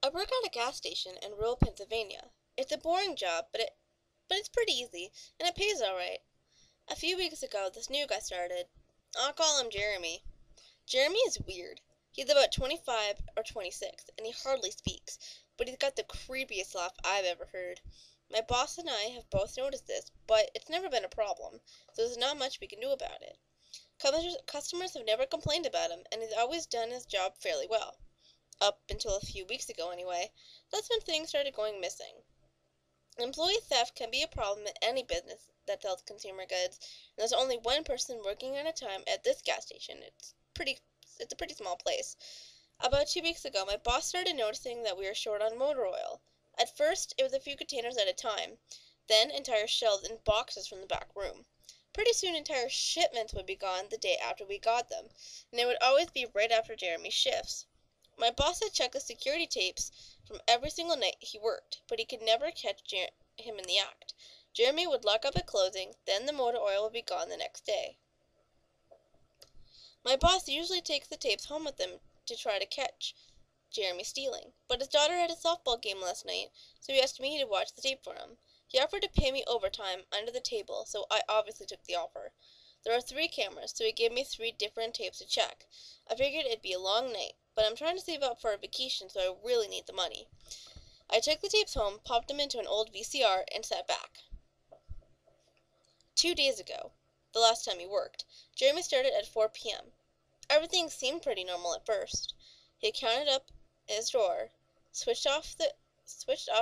I work at a gas station in rural Pennsylvania. It's a boring job, but it's pretty easy, and it pays all right. A few weeks ago, this new guy started. I'll call him Jeremy. Jeremy is weird. He's about 25 or 26, and he hardly speaks, but he's got the creepiest laugh I've ever heard. My boss and I have both noticed this, but it's never been a problem, so there's not much we can do about it. Customers have never complained about him, and he's always done his job fairly well. Up until a few weeks ago, anyway. That's when things started going missing. Employee theft can be a problem in any business that sells consumer goods, and there's only one person working at a time at this gas station. It's a pretty small place. About 2 weeks ago, my boss started noticing that we were short on motor oil. At first, it was a few containers at a time, then entire shelves and boxes from the back room. Pretty soon, entire shipments would be gone the day after we got them, and it would always be right after Jeremy's shifts. My boss had checked the security tapes from every single night he worked, but he could never catch him in the act. Jeremy would lock up at closing, then the motor oil would be gone the next day. My boss usually takes the tapes home with him to try to catch Jeremy stealing, but his daughter had a softball game last night, so he asked me to watch the tape for him. He offered to pay me overtime under the table, so I obviously took the offer. There are 3 cameras, so he gave me 3 different tapes to check. I figured it'd be a long night, but I'm trying to save up for a vacation, so I really need the money. I took the tapes home, popped them into an old VCR, and sat back. 2 days ago, the last time he worked, Jeremy started at 4 p.m. Everything seemed pretty normal at first. He counted up his drawer, switched off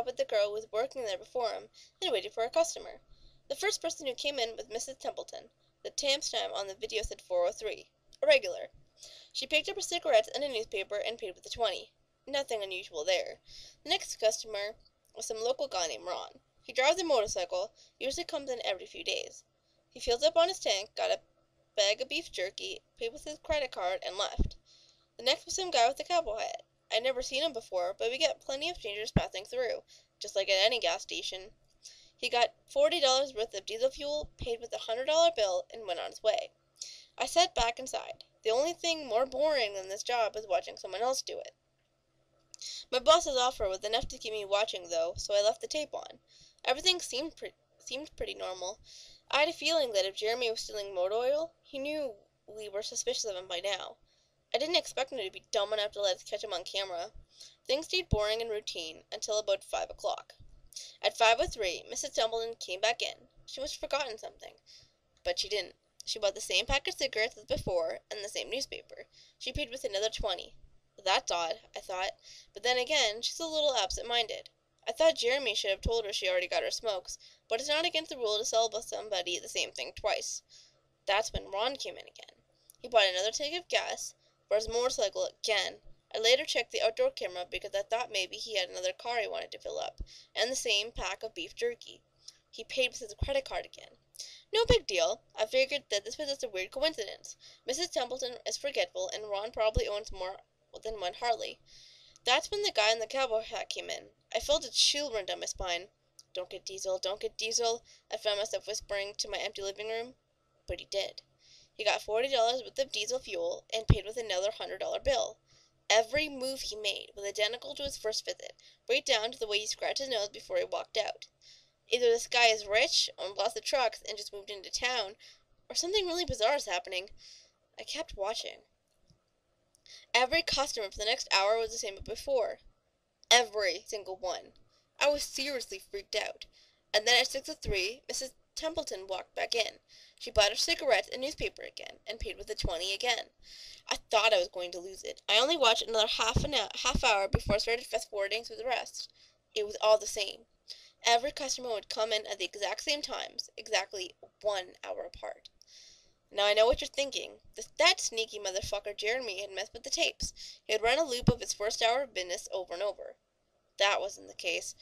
with the girl who was working there before him, and waited for a customer. The first person who came in was Mrs. Templeton. The timestamp on the video said 4:03. A regular. She picked up her cigarettes and a newspaper and paid with a 20. Nothing unusual there. The next customer was some local guy named Ron. He drives a motorcycle, usually comes in every few days. He filled up on his tank, got a bag of beef jerky, paid with his credit card, and left. The next was some guy with a cowboy hat. I'd never seen him before, but we get plenty of strangers passing through, just like at any gas station. He got $40 worth of diesel fuel, paid with a $100 bill, and went on his way. I sat back and sighed. The only thing more boring than this job is watching someone else do it. My boss's offer was enough to keep me watching, though, so I left the tape on. Everything seemed pretty normal. I had a feeling that if Jeremy was stealing motor oil, he knew we were suspicious of him by now. I didn't expect him to be dumb enough to let us catch him on camera. Things stayed boring and routine until about 5 o'clock. At 5:03, Mrs. Templeton came back in. She must have forgotten something. But she didn't. She bought the same pack of cigarettes as before, and the same newspaper. She paid with another 20. That's odd, I thought. But then again, she's a little absent-minded. I thought Jeremy should have told her she already got her smokes, but it's not against the rule to sell somebody the same thing twice. That's when Ron came in again. He bought another tank of gas for his motorcycle again. I later checked the outdoor camera because I thought maybe he had another car he wanted to fill up, and the same pack of beef jerky. He paid with his credit card again. No big deal. I figured that this was just a weird coincidence. Mrs. Templeton is forgetful, and Ron probably owns more than one Harley. That's when the guy in the cowboy hat came in. I felt a chill run down my spine. Don't get diesel, don't get diesel, I found myself whispering to my empty living room. But he did. He got $40 worth of diesel fuel and paid with another $100 bill. Every move he made was identical to his first visit, right down to the way he scratched his nose before he walked out. Either this guy is rich, owns lots of trucks, and just moved into town, or something really bizarre is happening. I kept watching. Every customer for the next hour was the same as before. Every single one. I was seriously freaked out. And then at 6:03, Mrs. Templeton walked back in. She bought her cigarettes and newspaper again, and paid with a 20 again. I thought I was going to lose it. I only watched another half hour before I started fast-forwarding through the rest. It was all the same. Every customer would come in at the exact same times, exactly 1 hour apart. Now I know what you're thinking. That sneaky motherfucker Jeremy had messed with the tapes. He had run a loop of his first hour of business over and over. That wasn't the case.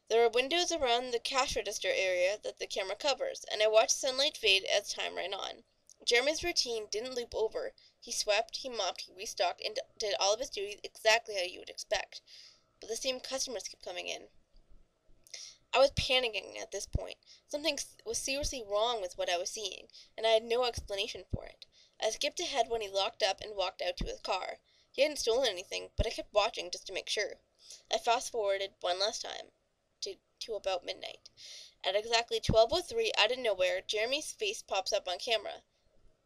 There were windows around the cash register area that the camera covers, and I watched sunlight fade as time ran on. Jeremy's routine didn't loop over. He swept, he mopped, he restocked, and did all of his duties exactly how you would expect. But the same customers kept coming in. I was panicking at this point. Something was seriously wrong with what I was seeing, and I had no explanation for it. I skipped ahead when he locked up and walked out to his car. He hadn't stolen anything, but I kept watching just to make sure. I fast-forwarded one last time to about midnight. At exactly 12:03, out of nowhere, Jeremy's face pops up on camera.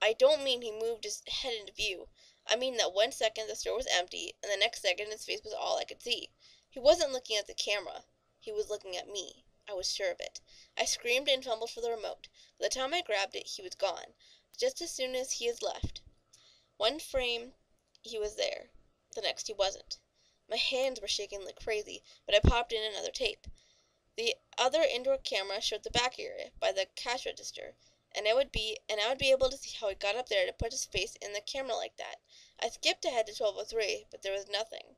I don't mean he moved his head into view. I mean that 1 second the store was empty, and the next second his face was all I could see. He wasn't looking at the camera. He was looking at me. I was sure of it. I screamed and fumbled for the remote. By the time I grabbed it, he was gone. Just as soon as he had left. One frame, he was there. The next, he wasn't. My hands were shaking like crazy, but I popped in another tape. The other indoor camera showed the back area, by the cash register, and I would be able to see how he got up there to put his face in the camera like that. I skipped ahead to 12:03, but there was nothing.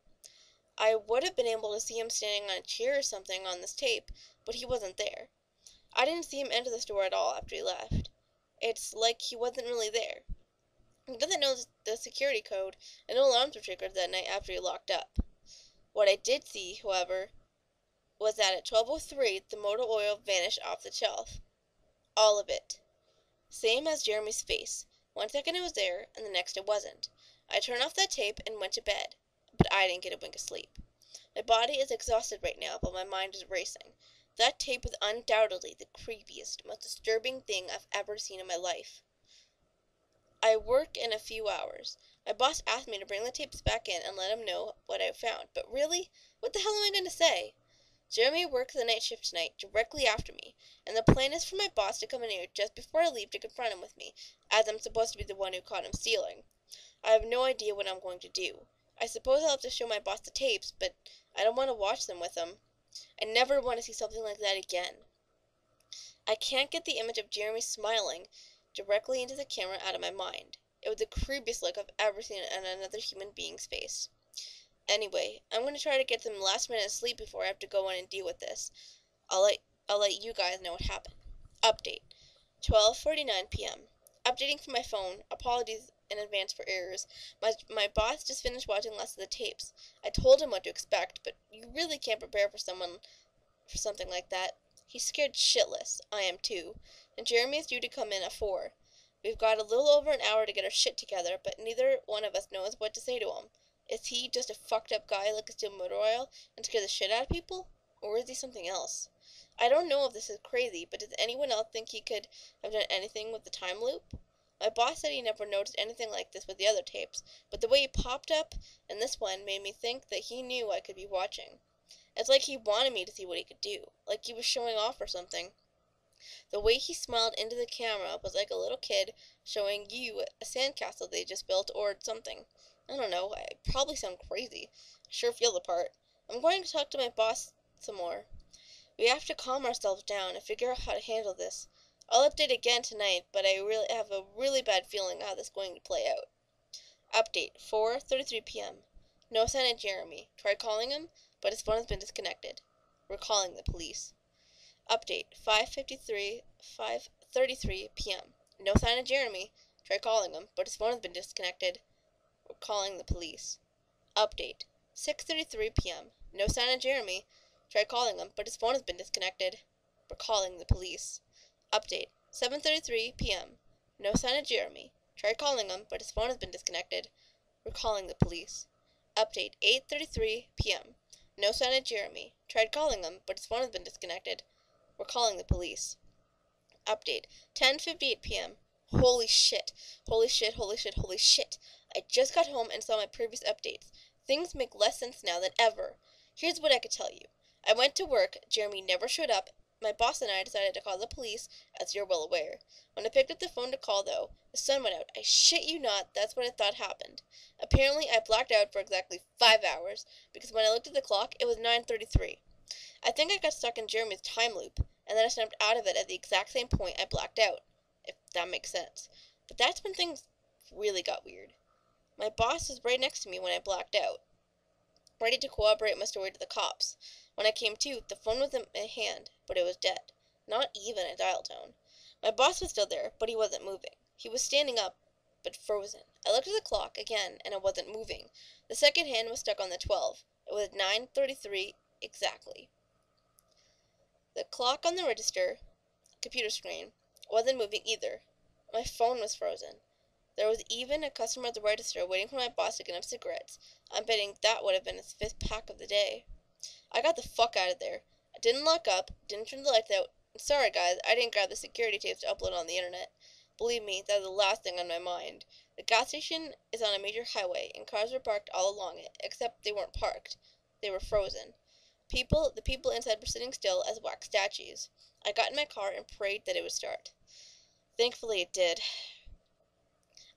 I would have been able to see him standing on a chair or something on this tape, but he wasn't there. I didn't see him enter the store at all after he left. It's like he wasn't really there. He doesn't know the security code, and no alarms were triggered that night after he locked up. What I did see, however, was that at 12:03 the motor oil vanished off the shelf. All of it. Same as Jeremy's face. 1 second it was there, and the next it wasn't. I turned off that tape and went to bed, but I didn't get a wink of sleep. My body is exhausted right now, but my mind is racing. That tape was undoubtedly the creepiest, most disturbing thing I've ever seen in my life. I work in a few hours. My boss asked me to bring the tapes back in and let him know what I found, but really, what the hell am I going to say? Jeremy works the night shift tonight, directly after me, and the plan is for my boss to come in here just before I leave to confront him with me, as I'm supposed to be the one who caught him stealing. I have no idea what I'm going to do. I suppose I'll have to show my boss the tapes, but I don't want to watch them with him. I never want to see something like that again. I can't get the image of Jeremy smiling directly into the camera out of my mind. It was the creepiest look I've ever seen on another human being's face. Anyway, I'm going to try to get some last minute sleep before I have to go in and deal with this. I'll let you guys know what happened. Update. 12:49 p.m. Updating from my phone. Apologies in advance for errors. My boss just finished watching last of the tapes. I told him what to expect, but you really can't prepare for something like that. He's scared shitless. I am too. And Jeremy is due to come in at 4. We've got a little over an hour to get our shit together, but neither one of us knows what to say to him. Is he just a fucked up guy like to steal motor oil and scare the shit out of people? Or is he something else? I don't know if this is crazy, but does anyone else think he could have done anything with the time loop? My boss said he never noticed anything like this with the other tapes, but the way he popped up in this one made me think that he knew I could be watching. It's like he wanted me to see what he could do, like he was showing off or something. The way he smiled into the camera was like a little kid showing you a sandcastle they just built or something. I don't know, I probably sound crazy. I sure feel the part. I'm going to talk to my boss some more. We have to calm ourselves down and figure out how to handle this. I'll update again tonight, but I really have a really bad feeling how this is going to play out. Update, 4:33 p.m. No sign of Jeremy. Tried calling him, but his phone has been disconnected. We're calling the police. Update, 5:33 p.m. No sign of Jeremy. Tried calling him, but his phone has been disconnected. We're calling the police. Update, 6:33 p.m. No sign of Jeremy. Tried calling him, but his phone has been disconnected. We're calling the police. Update, 7:33 p.m. No sign of Jeremy. Tried calling him, but his phone has been disconnected. We're calling the police. Update, 8:33 p.m. No sign of Jeremy. Tried calling him, but his phone has been disconnected. We're calling the police. Update, 10:58 p.m. Holy shit. Holy shit, holy shit, holy shit. I just got home and saw my previous updates. Things make less sense now than ever. Here's what I could tell you. I went to work, Jeremy never showed up. My boss and I decided to call the police, as you're well aware. When I picked up the phone to call, though, the sun went out. I shit you not, that's what I thought happened. Apparently, I blacked out for exactly 5 hours, because when I looked at the clock, it was 9:33. I think I got stuck in Jeremy's time loop, and then I snapped out of it at the exact same point I blacked out, if that makes sense. But that's when things really got weird. My boss was right next to me when I blacked out, ready to corroborate my story to the cops. When I came to, the phone was in my hand, but it was dead. Not even a dial tone. My boss was still there, but he wasn't moving. He was standing up, but frozen. I looked at the clock again, and it wasn't moving. The second hand was stuck on the 12. It was 9:33 exactly. The clock on the register, computer screen, wasn't moving either. My phone was frozen. There was even a customer at the register waiting for my boss to get him cigarettes. I'm betting that would have been his 5th pack of the day. I got the fuck out of there. I didn't lock up, didn't turn the lights out. Sorry, guys, I didn't grab the security tapes to upload on the internet. Believe me, that was the last thing on my mind. The gas station is on a major highway, and cars were parked all along it, except they weren't parked. They were frozen. The people inside were sitting still as wax statues. I got in my car and prayed that it would start. Thankfully, it did.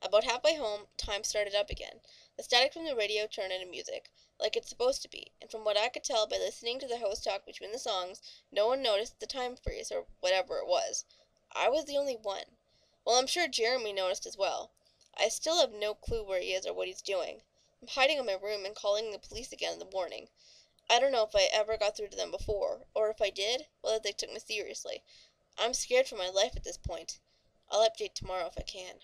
About halfway home, time started up again. The static from the radio turned into music, like it's supposed to be, and from what I could tell by listening to the host talk between the songs, no one noticed the time freeze, or whatever it was. I was the only one. Well, I'm sure Jeremy noticed as well. I still have no clue where he is or what he's doing. I'm hiding in my room and calling the police again in the morning. I don't know if I ever got through to them before, or if I did, whether they took me seriously. I'm scared for my life at this point. I'll update tomorrow if I can.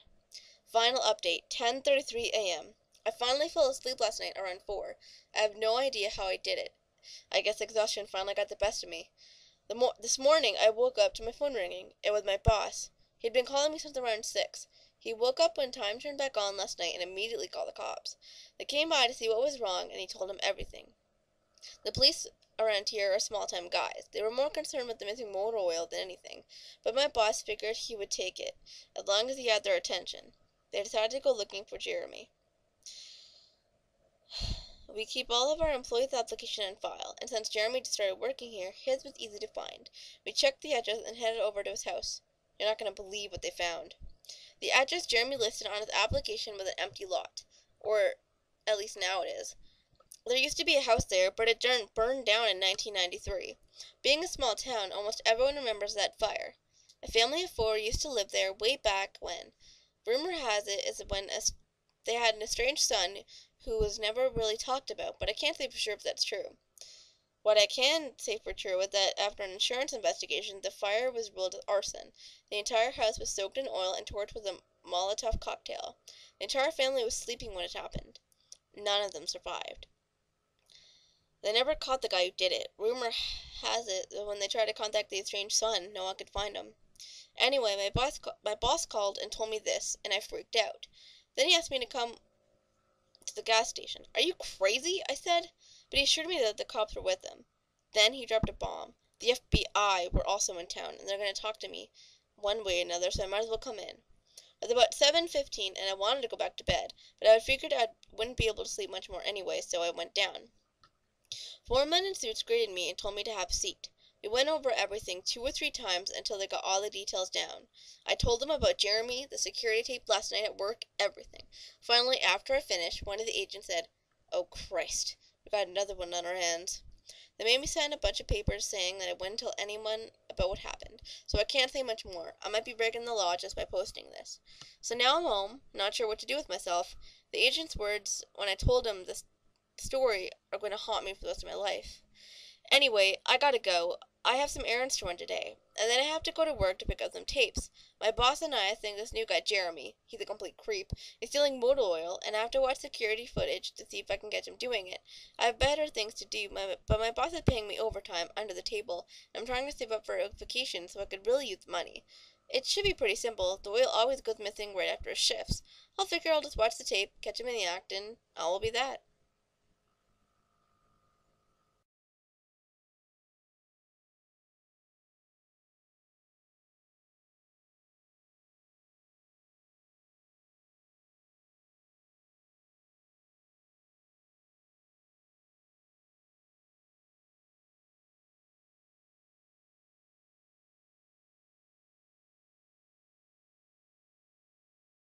Final update, 10:33 a.m. I finally fell asleep last night around 4. I have no idea how I did it. I guess exhaustion finally got the best of me. This morning I woke up to my phone ringing. It was my boss. He'd been calling me since around 6. He woke up when time turned back on last night and immediately called the cops. They came by to see what was wrong, and he told them everything. The police around here are small-time guys. They were more concerned with the missing motor oil than anything, but my boss figured he would take it, as long as he had their attention. They decided to go looking for Jeremy. We keep all of our employees' application on file, and since Jeremy just started working here, his was easy to find. We checked the address and headed over to his house. You're not going to believe what they found. The address Jeremy listed on his application was an empty lot, or at least now it is. There used to be a house there, but it burned down in 1993. Being a small town, almost everyone remembers that fire. A family of 4 used to live there way back when. Rumor has it is when they had an estranged son who was never really talked about, but I can't say for sure if that's true. What I can say for true is that after an insurance investigation, the fire was ruled as arson. The entire house was soaked in oil and torched with a Molotov cocktail. The entire family was sleeping when it happened. None of them survived. They never caught the guy who did it. Rumor has it that when they tried to contact the estranged son, no one could find him. Anyway, my boss called and told me this, and I freaked out. Then he asked me to come to the gas station. Are you crazy? I said, but he assured me that the cops were with him. Then he dropped a bomb. The FBI were also in town, and they're going to talk to me one way or another, so I might as well come in. It was about 7:15, and I wanted to go back to bed, but I figured I wouldn't be able to sleep much more anyway, so I went down. 4 men in suits greeted me and told me to have a seat. We went over everything 2 or 3 times until they got all the details down. I told them about Jeremy, the security tape last night at work, everything. Finally, after I finished, one of the agents said, "Oh, Christ, we got another one on our hands." They made me sign a bunch of papers saying that I wouldn't tell anyone about what happened, so I can't say much more. I might be breaking the law just by posting this. So now I'm home, not sure what to do with myself. The agent's words when I told him this story are going to haunt me for the rest of my life. Anyway, I gotta go. I have some errands to run today, and then I have to go to work to pick up some tapes. My boss and I think this new guy, Jeremy, he's a complete creep, is stealing motor oil, and I have to watch security footage to see if I can catch him doing it. I have better things to do, but my boss is paying me overtime under the table, and I'm trying to save up for a vacation so I could really use the money. It should be pretty simple. The oil always goes missing right after his shifts. I'll figure I'll just watch the tape, catch him in the act, and all will be that.